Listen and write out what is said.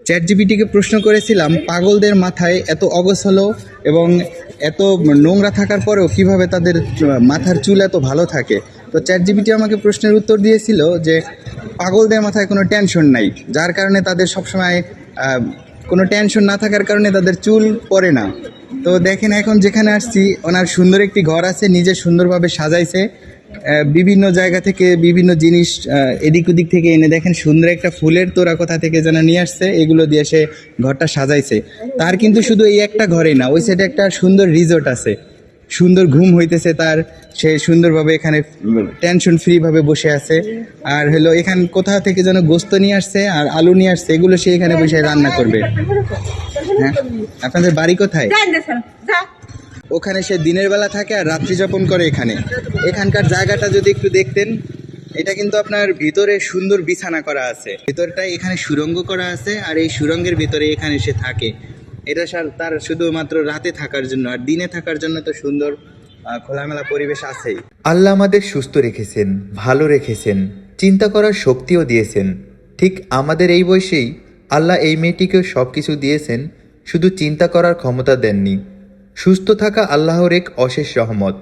চ্যাটজিপিটিকে প্রশ্ন করেছিলাম পাগলদের মাথায় এত অগোছালো এবং এত নোংরা থাকার পরেও কিভাবে তাদের মাথার চুল এত ভালো থাকে। তো চ্যাটজিপিটি আমাকে প্রশ্নের উত্তর দিয়েছিল যে পাগলদের মাথায় কোনো টেনশন নাই, যার কারণে তাদের সবসময় কোনো টেনশন না থাকার কারণে তাদের চুল পড়ে না। তো দেখেন এখন যেখানে আসছি ওনার সুন্দর একটি ঘর আছে, নিজে সুন্দরভাবে সাজাইছে, বিভিন্ন জায়গা থেকে বিভিন্ন জিনিস এদিক ওদিক থেকে এনে দেখেন সুন্দর একটা ফুলের তোড়া কোথা থেকে যেন নিয়ে আসছে, এগুলো দিয়ে সে ঘরটা সাজাইছে। তার কিন্তু শুধু এই একটা ঘরেই না, ওই সাইডে একটা সুন্দর রিসোর্ট আছে, সুন্দর ঘুম হইতেছে তার, সে সুন্দরভাবে এখানে টেনশন ফ্রিভাবে বসে আছে। আর হলো এখান কোথা থেকে যেন গোস্ত নিয়ে আসছে আর আলু নিয়ে আসছে, এগুলো সে এখানে বসে রান্না করবে। হ্যাঁ, আপনাদের বাড়ি কোথায়? ওখানে সে দিনের বেলা থাকে আর রাত্রি যাপন করে এখানে। এখানকার জায়গাটা যদি একটু দেখতেন, এটা কিন্তু আপনার ভিতরে সুন্দর বিছানা করা আছে, ভিতরটায় এখানে সুড়ঙ্গ করা আছে, আর এই সুড়ঙ্গের ভিতরে এখানে সে থাকে। এটা তার শুধুমাত্র রাতে থাকার জন্য, আর দিনে থাকার জন্য তো সুন্দর খোলামেলা পরিবেশ আছেই। আল্লাহ আমাদের সুস্থ রেখেছেন, ভালো রেখেছেন, চিন্তা করার শক্তিও দিয়েছেন। ঠিক আমাদের এই বয়সেই আল্লাহ এই মেয়েটিকেও সব কিছু দিয়েছেন, শুধু চিন্তা করার ক্ষমতা দেননি। সুস্থ থাকা আল্লাহর এক অশেষ রহমত।